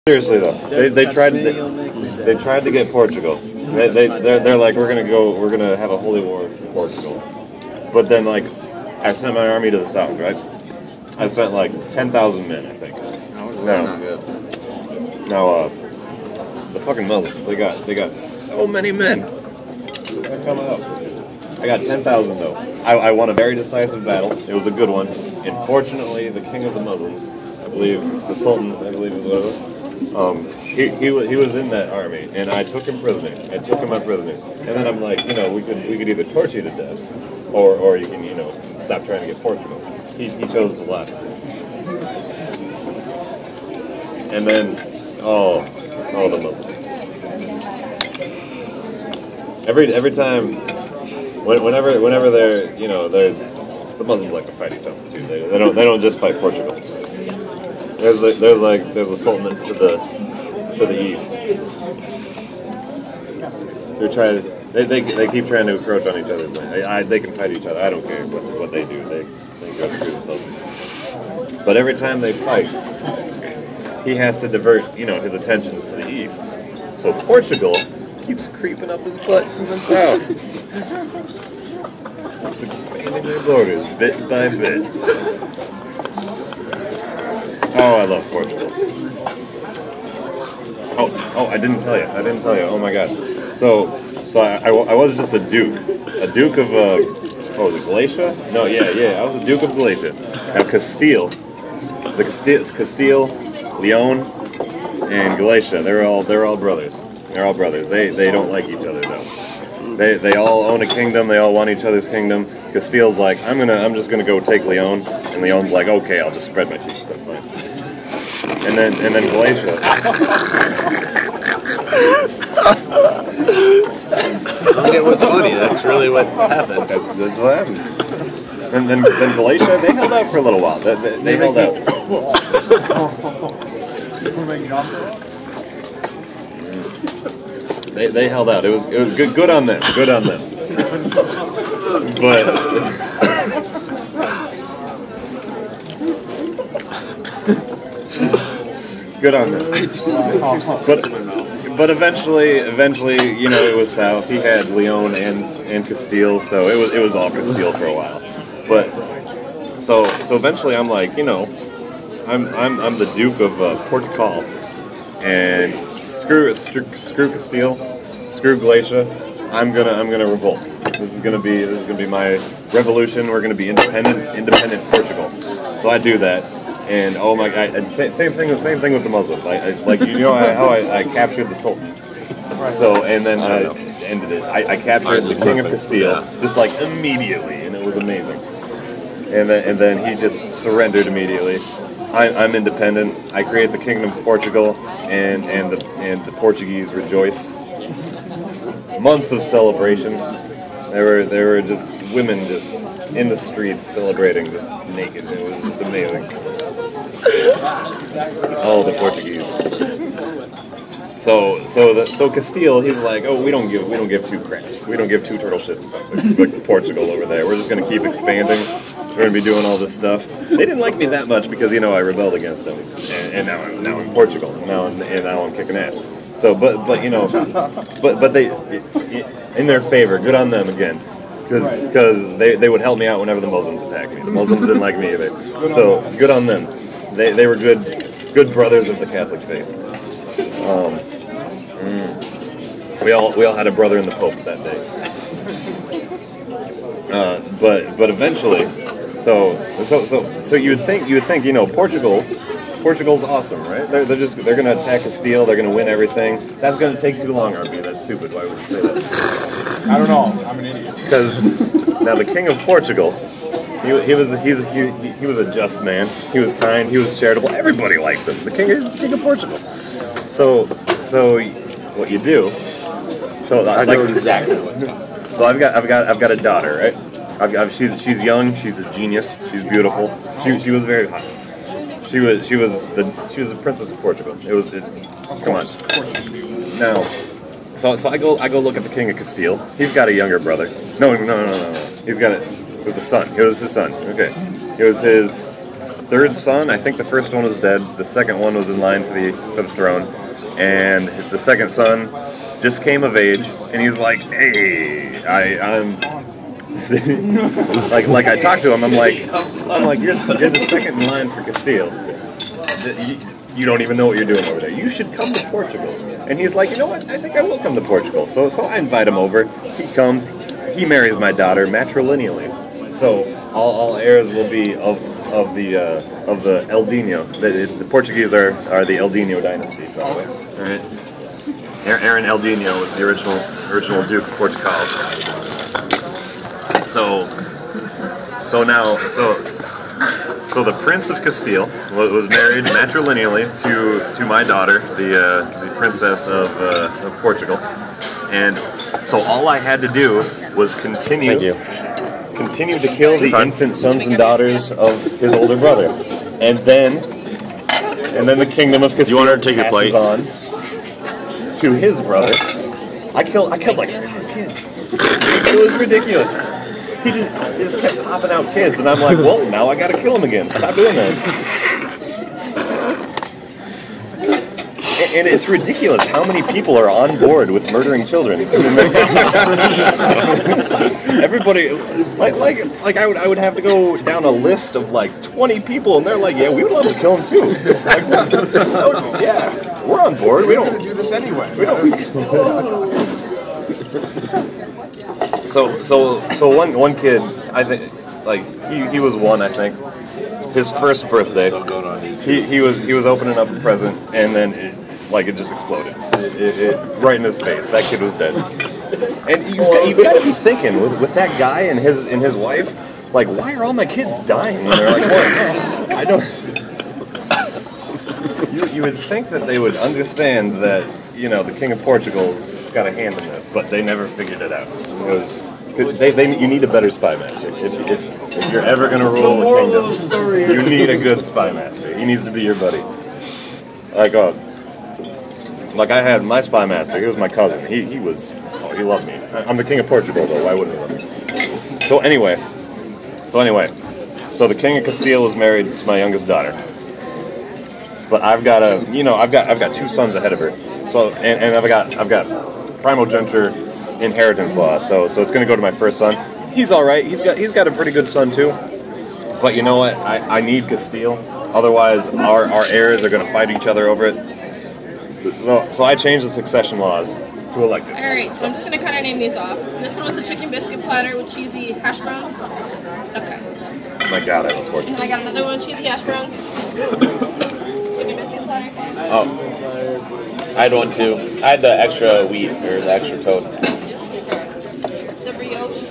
Seriously though, they tried to get Portugal. They're like we're gonna have a holy war with Portugal. But then like I sent my army to the south, right? I sent like 10,000 men, I think. Now the fucking Muslims, they got so many men. They're coming up. I got 10,000 though. I won a very decisive battle. It was a good one. And fortunately, the king of the Muslims, I believe the Sultan, I believe is what it was. He was in that army, and I took him prisoner. I took him my prisoner, and then I'm like, we could either torture you to death, or you can stop trying to get Portugal. He chose the latter, and then the Muslims. Every time, whenever they're the Muslims like to fight each other too. They don't just fight Portugal. There's a sultan to the east. They keep trying to encroach on each other's land. They can fight each other. I don't care what they do. They go screw themselves. But every time they fight, he has to divert his attentions to the east. So Portugal keeps creeping up his butt from the south. Keeps expanding their borders bit by bit. Oh, I love Portugal. Oh, I didn't tell you. Oh my God. So I was just a duke of what was it, Galicia? No, yeah. I was a duke of Galicia. Now Castile, Leon, and Galicia. They're all brothers. They're all brothers. They don't like each other though. They all own a kingdom. They all want each other's kingdom. Castile's like, I'm just gonna go take Leon, and Leon's like, okay, I'll just spread my cheeks. That's fine. And then Galatia. I get what's funny. That's really what happened. That's what happened. And then Galatia, they held out for a little while. They held out. They held out. It was good on them. Good on them. But. Good on them. But eventually, it was south. He had Leon and Castile, so it was all Castile for a while. But so eventually, I'm like, I'm the Duke of Portugal, and screw Castile, screw Galicia. I'm gonna revolt. This is gonna be my revolution. We're gonna be independent Portugal. So I do that. And oh my God! And same thing with the Muslims. How I captured the Sultan. Right. So and then I ended it. I captured the King of Castile just like immediately, and it was amazing. And then he just surrendered immediately. I'm independent. I create the Kingdom of Portugal, and the Portuguese rejoice. Months of celebration. There were just women just in the streets celebrating, just naked. It was just amazing. Oh, the Portuguese. So Castile, he's like, oh, we don't give two craps. We don't give two turtle shits like Portugal over there. We're just gonna keep expanding. We're gonna be doing all this stuff. They didn't like me that much because I rebelled against them, and now I'm Portugal. Now I'm kicking ass. So but they in their favor. Good on them again. Because they would help me out whenever the Muslims attacked me. The Muslims didn't like me either. So good on them. They were good brothers of the Catholic faith. We all had a brother in the Pope that day. But eventually, so you would think Portugal's awesome, right? They're gonna attack Castile. They're gonna win everything. That's gonna take too long, RB. That's stupid. Why would you say that? I don't know. I'm an idiot. Because now the King of Portugal, he was a just man. He was kind. He was charitable. Everybody likes him. The king is the King of Portugal. So what you do? So I know exactly what's coming. So I've got a daughter, right? She's young. She's a genius. She's beautiful. She was very hot. She was the princess of Portugal. Come on. Now. So I go look at the King of Castile. He's got a younger brother. No. It was the son. It was his son. Okay. It was his third son. I think the first one was dead. The second one was in line for the throne, and the second son just came of age, and he's like, "Hey, I'm." like I talked to him. I'm like, you're the second in line for Castile. You don't even know what you're doing over there. You should come to Portugal. And he's like, you know what? I think I will come to Portugal. So I invite him over. He comes. He marries my daughter matrilineally. So all heirs will be of the El Dino. The Portuguese are the El Dino dynasty, by the way. All right. Aaron El Dino was the original Duke of Portugal. So the Prince of Castile was married matrilineally to my daughter, the Princess of Portugal, and so all I had to do was continue to kill the infant sons and daughters of his older brother, and then the kingdom of Castile passes on to his brother. I killed like 5 kids. It was ridiculous. He just kept popping out kids, and I'm like, well, now I gotta kill him again. Stop doing that. And it's ridiculous how many people are on board with murdering children. Everybody, like I would have to go down a list of like 20 people, and they're like, yeah, we would love to kill him too. Like, yeah, we're on board. We don't do this anyway. We don't. So one kid, I think, like he was 1, I think. His first birthday, he was opening up a present, and then it just exploded. It right in his face. That kid was dead. And you've got to be thinking with that guy and his wife, like, why are all my kids dying? And they're like, what? I don't. You would think that they would understand that, you know, the King of Portugal's got a hand in this, but they never figured it out. Because you need a better spy master. If you're ever going to rule a kingdom, you need a good spy master. He needs to be your buddy. Like I had my spy master. He was my cousin. He loved me. I'm the King of Portugal, though. Why wouldn't he love me? So anyway, the King of Castile was married to my youngest daughter. But I've got 2 sons ahead of her. So and I've got primogeniture inheritance law. So it's going to go to my first son. He's all right. He's got a pretty good son too. But you know what? I need Castile. Otherwise, our heirs are going to fight each other over it. So I changed the succession laws to elected. All right. So I'm just going to kind of name these off. This one was the chicken biscuit platter with cheesy hash browns. Okay. Oh my God, I love pork. And I got another one, cheesy hash browns. Chicken biscuit platter. Oh. I had one too. I had the extra wheat, or the extra toast. The brioche.